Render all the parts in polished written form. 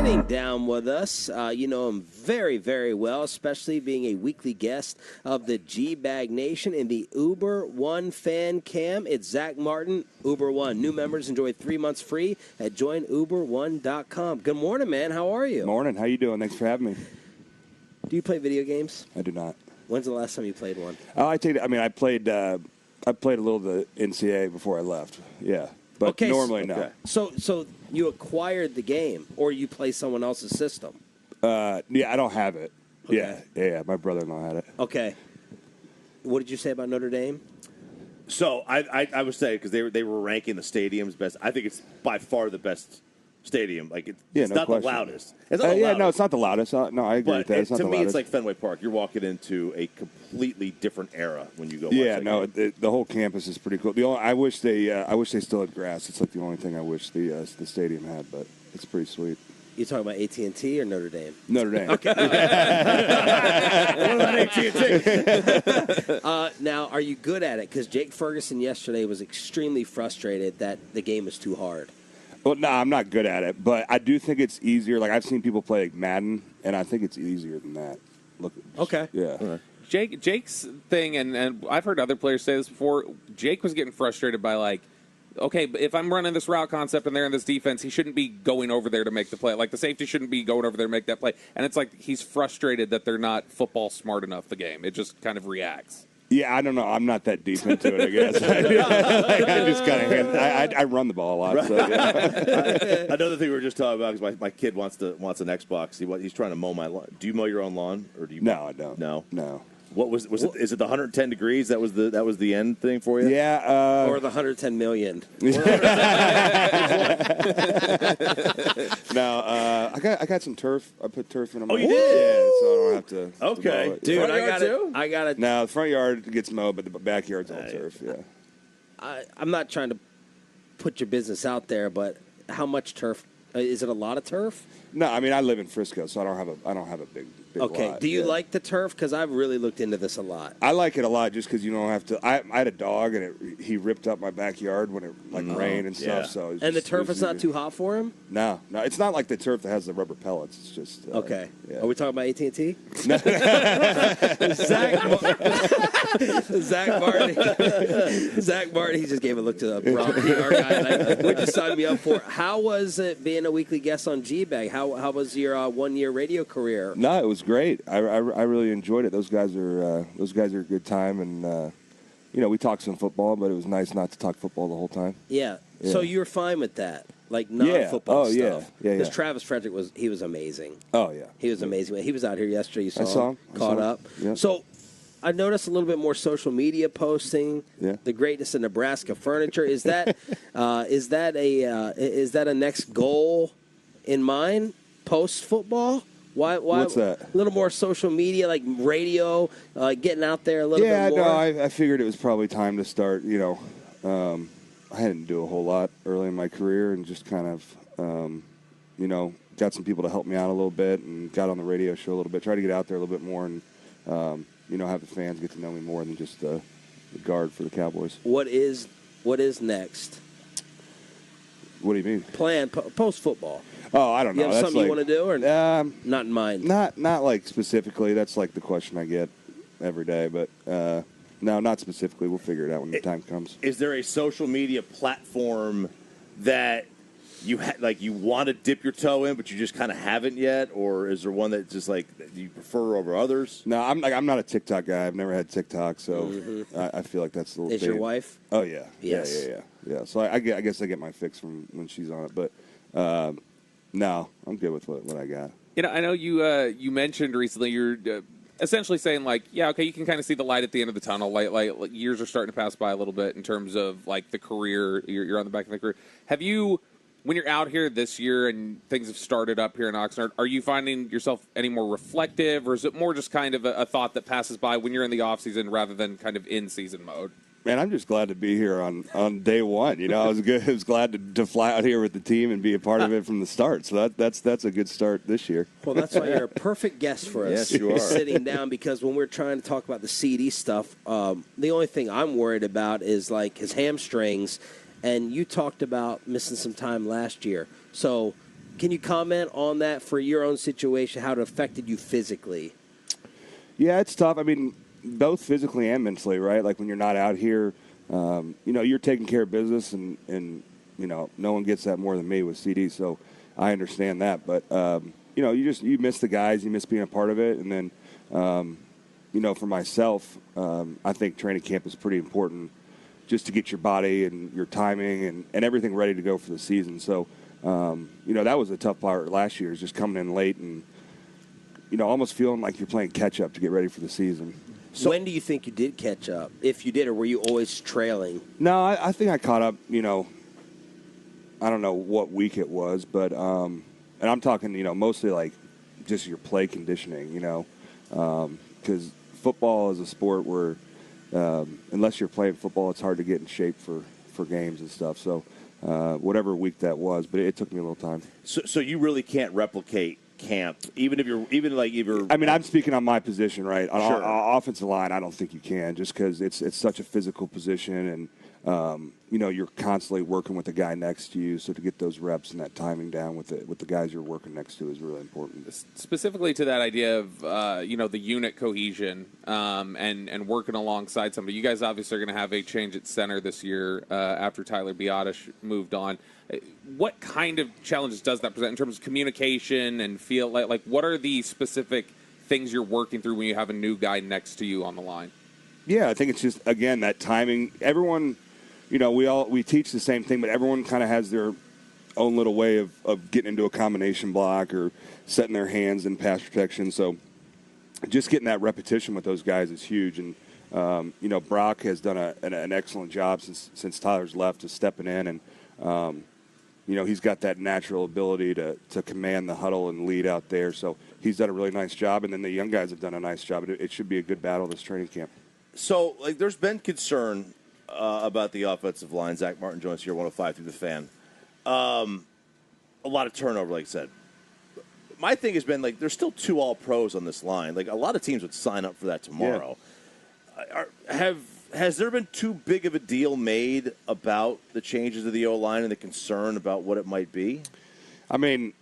sitting down with us. You know him very, very well, especially being a weekly guest of the G-Bag Nation in the Uber One fan cam. It's Zack Martin, Uber One. New members enjoy 3 months free at joinuber1.com. Good morning, man. How are you? Morning. How you doing? Thanks for having me. Do you play video games? I do not. When's the last time you played one? Oh, I played a little of the NCAA before I left. Yeah. But okay, normally, no. So you acquired the game, or you play someone else's system? Yeah, I don't have it. Okay. Yeah. My brother-in-law had it. Okay. What did you say about Notre Dame? So I would say, because they were ranking the stadiums best, I think it's by far the best stadium. Like it's no not question. the loudest. It's not the loudest. No, it's not the loudest. No, I agree with that. It's not to the me, loudest. it's like Fenway Park. You're walking into a completely different era when you go. Yeah, watch no, the whole campus is pretty cool. I wish they still had grass. It's like the only thing I wish the stadium had, but it's pretty sweet. You talking about AT&T or Notre Dame? Notre Dame. Okay. What about AT&T? Now, are you good at it? Because Jake Ferguson yesterday was extremely frustrated that the game is too hard. Well, no, I'm not good at it, but I do think it's easier. Like, I've seen people play like Madden, and I think it's easier than that. Look. Okay. Yeah. Right. Jake's thing, and I've heard other players say this before, Jake was getting frustrated by, like, okay, but if I'm running this route concept and they're in this defense, he shouldn't be going over there to make the play. Like, the safety shouldn't be going over there to make that play. And it's like he's frustrated that they're not football smart enough, the game. It just kind of reacts. Yeah, I don't know. I'm not that deep into it, I guess. I just kind of I run the ball a lot. So, yeah. Another thing we were just talking about is my kid wants an Xbox. He's trying to mow my lawn. Do you mow your own lawn, or do you? No, I don't. No. What was it? Is it the 110 degrees? That was the end thing for you? Yeah. Or the 110 million. No, I got some turf. I put turf in them. Oh, you did? Yeah, so I don't have to. Okay, to mow it. Dude, Front yard I got it. No, the front yard gets mowed, but the backyard's all turf. Yeah. I'm not trying to put your business out there, but how much turf? Is it a lot of turf? No, I mean I live in Frisco, so I don't have a big okay. lot. Do you like the turf? Because I've really looked into this a lot. I like it a lot just because you don't have to. I had a dog, and he ripped up my backyard when it rained and stuff. Yeah. So And the turf is not too hot for him? No, it's not like the turf that has the rubber pellets. It's just Okay. Yeah. Are we talking about AT&T? Zach Martin, he just gave a look to the Rob PR guy. Like, what you signed me up for? How was it being a weekly guest on G-Bag? How was your 1-year radio career? No, it was great. I really enjoyed it. Those guys are a good time, and we talked some football, but it was nice not to talk football the whole time. Yeah. So you were fine with that, like non-football stuff. Yeah. Because Travis Frederick was amazing. Oh yeah, he was amazing. He was out here yesterday. You saw him. Caught up. Yep. So I noticed a little bit more social media posting. Yeah. The greatness of Nebraska furniture. Is that a next goal in mind post football? Why? What's that? A little more social media, like radio, getting out there a little bit more. Yeah, no, I figured it was probably time to start. I hadn't do a whole lot early in my career, and just kind of, got some people to help me out a little bit, and got on the radio show a little bit. Tried to get out there a little bit more, and have the fans get to know me more than just the guard for the Cowboys. What is next? What do you mean? Plan post football. Oh, I don't know. You have That's something you want to do, or not in mind? Not like specifically. That's like the question I get every day, but no, not specifically. We'll figure it out when the time comes. Is there a social media platform that you want to dip your toe in, but you just kind of haven't yet, or is there one that just that you prefer over others? No, I'm not a TikTok guy. I've never had TikTok, so I feel like that's a little. Is your wife? Oh yeah, yes, yeah. So I guess I get my fix from when she's on it, but no, I'm good with what I got. I know you mentioned recently you're essentially saying you can kind of see the light at the end of the tunnel. Like years are starting to pass by a little bit in terms of the career. You're on the back of the career. Have you? When you're out here this year and things have started up here in Oxnard, are you finding yourself any more reflective, or is it more just kind of a thought that passes by when you're in the off-season rather than kind of in-season mode? Man, I'm just glad to be here on day one. I was glad to fly out here with the team and be a part of it from the start. So that's a good start this year. Well, that's why you're a perfect guest for us. Yes, you are. Sitting down, because when we're trying to talk about the CD stuff, the only thing I'm worried about is his hamstrings. And you talked about missing some time last year. So Can you comment on that for your own situation, how it affected you physically? Yeah, it's tough. I mean, both physically and mentally, right? Like when you're not out here, you're taking care of business, and no one gets that more than me with CD, so I understand that. But you miss the guys, you miss being a part of it, and then for myself, I think training camp is pretty important just to get your body and your timing and everything ready to go for the season. So, that was a tough part last year, is just coming in late and, almost feeling like you're playing catch-up to get ready for the season. So when do you think you did catch up, if you did, or were you always trailing? No, I think I caught up, I don't know what week it was, but and I'm talking, mostly like just your play conditioning, because football is a sport where unless you're playing football, it's hard to get in shape for games and stuff. So whatever week that was, but it took me a little time. So you really can't replicate camp, even if you're. I mean, I'm speaking on my position, right? On Sure. Offensive line, I don't think you can, just because it's such a physical position, and you're constantly working with the guy next to you. So to get those reps and that timing down with the guys you're working next to is really important. Specifically to that idea of the unit cohesion and working alongside somebody. You guys obviously are going to have a change at center this year after Tyler Biotish moved on. What kind of challenges does that present in terms of communication and feel like what are the specific things you're working through when you have a new guy next to you on the line? Yeah, I think it's just, again, that timing. Everyone, we teach the same thing, but everyone kind of has their own little way of getting into a combination block or setting their hands in pass protection. So just getting that repetition with those guys is huge. And, Brock has done an excellent job since Tyler's left of stepping in. And, he's got that natural ability to command the huddle and lead out there. So he's done a really nice job. And then the young guys have done a nice job. It should be a good battle this training camp. So, there's been concern about the offensive line. Zack Martin joins here, 105 through the Fan. A lot of turnover, like I said. My thing has been, there's still 2 All-Pros on this line. A lot of teams would sign up for that tomorrow. Yeah. Has there been too big of a deal made about the changes of the O-line and the concern about what it might be? I mean,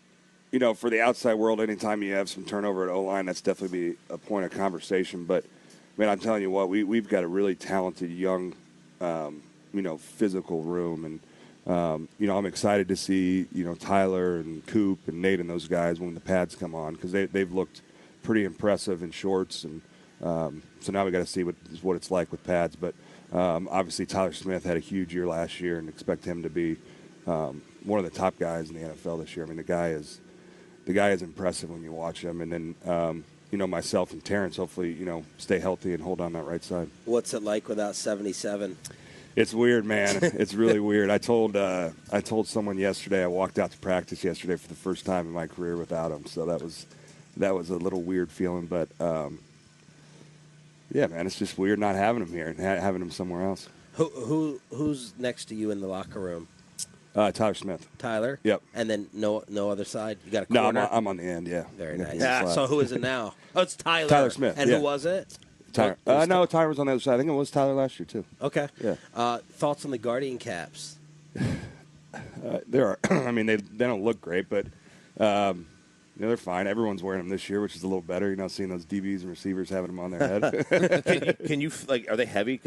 for the outside world, anytime you have some turnover at O-line, that's definitely be a point of conversation. But, man, I'm telling you what, we've got a really talented, young, physical room. And, I'm excited to see, Tyler and Coop and Nate and those guys when the pads come on, because they've looked pretty impressive in shorts. And so now we got to see what it's like with pads. But obviously Tyler Smith had a huge year last year, and expect him to be one of the top guys in the NFL this year. I mean, the guy is impressive when you watch him. And then, myself and Terrence hopefully, stay healthy and hold on that right side. What's it like without 77? It's weird, man. It's really weird. I told someone yesterday, I walked out to practice yesterday for the first time in my career without him. So that was a little weird feeling. But, yeah, man, it's just weird not having him here and having him somewhere else. Who's next to you in the locker room? Tyler Smith. Tyler? Yep. And then no other side? You got a corner? No, I'm on the end, yeah. Very Yeah, nice. So who is it now? Oh, it's Tyler. Tyler Smith. And yeah. who was it? Tyler. No, Tyler was on the other side. I think it was Tyler last year, too. Okay. Yeah. Thoughts on the Guardian caps? There are. I mean, they don't look great, but they're fine. Everyone's wearing them this year, which is a little better. Seeing those DBs and receivers having them on their head. Can you are they heavy?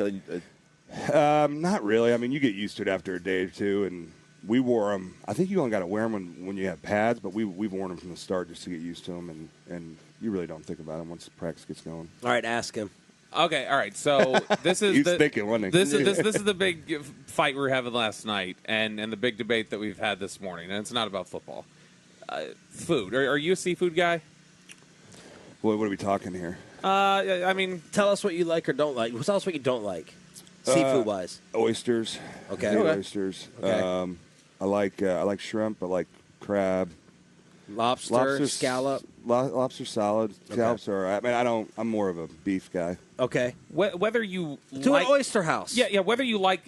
Not really. I mean, you get used to it after a day or two, and we wore them. I think you only got to wear them when you have pads, but we've worn them from the start just to get used to them, and you really don't think about them once practice gets going. All right, ask him. Okay, all right. So this is He's thinking, wasn't he? This is the big fight we were having last night, and the big debate that we've had this morning, and it's not about football. Food. Are you a seafood guy? What are we talking here? I mean, tell us what you like or don't like. Tell us what you don't like, seafood wise. Oysters. Okay. Oysters. Okay. I like shrimp. I like crab. Lobster, scallop. Lobster salad. Scallops are. I mean, I'm more of a beef guy. Okay. Whether you to an oyster house. Yeah. Whether you like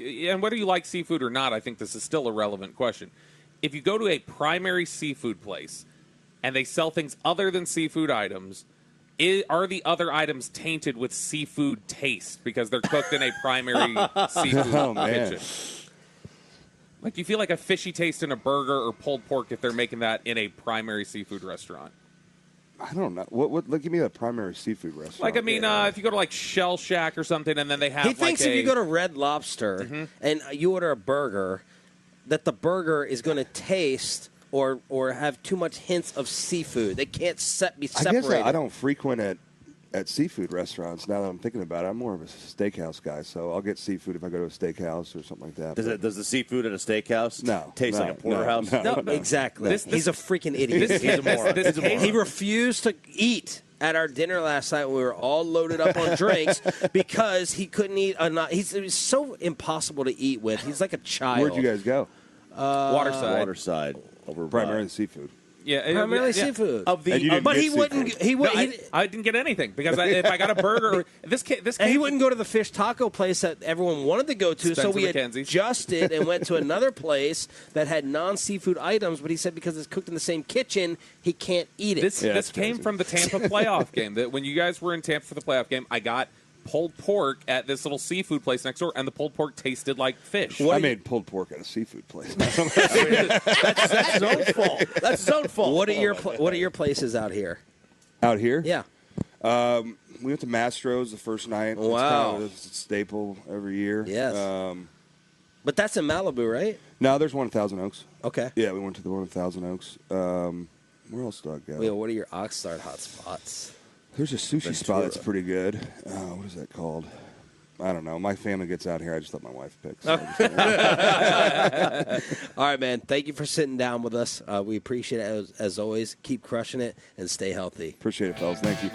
seafood or not, I think this is still a relevant question. If you go to a primary seafood place and they sell things other than seafood items, are the other items tainted with seafood taste because they're cooked in a primary seafood kitchen? Like, do you feel like a fishy taste in a burger or pulled pork if they're making that in a primary seafood restaurant? I don't know. What? Like, give me a primary seafood restaurant. Like, I mean, if you go to like Shell Shack or something, and then they have. He thinks if you go to Red Lobster and you order a burger, that the burger is going to taste or have too much hints of seafood. They can't be separated. I guess I don't frequent at seafood restaurants. Now that I'm thinking about it, I'm more of a steakhouse guy, so I'll get seafood if I go to a steakhouse or something like that. Does the seafood at a steakhouse taste like a porterhouse? No, exactly. He's a freaking idiot. He's a moron. He refused to eat at our dinner last night when we were all loaded up on drinks because he couldn't eat. It was so impossible to eat with. He's like a child. Where'd you guys go? Waterside. Over primarily seafood. Yeah, primarily seafood. But he wouldn't. I didn't get anything because if I got a burger, he wouldn't go to the fish taco place that everyone wanted to go to. Spencer so we McKenzie's. adjusted and went to another place that had non-seafood items. But he said because it's cooked in the same kitchen, he can't eat it. This came from the Tampa playoff game. That when you guys were in Tampa for the playoff game, I got pulled pork at this little seafood place next door, and the pulled pork tasted like fish. I made pulled pork at a seafood place. That's his own fault. That's his own fault. What are your places out here? Out here? Yeah. We went to Mastro's the first night. Wow. It's a staple every year. Yes. But that's in Malibu, right? No, there's one in Thousand Oaks. Okay. Yeah, we went to the one in Thousand Oaks. Where else did I go? Wait, what are your Oxnard hot spots? There's a sushi spot that's pretty good. What is that called? I don't know. My family gets out here. I just let my wife pick. So All right, man. Thank you for sitting down with us. We appreciate it as always. Keep crushing it and stay healthy. Appreciate it, fellas. Thank you.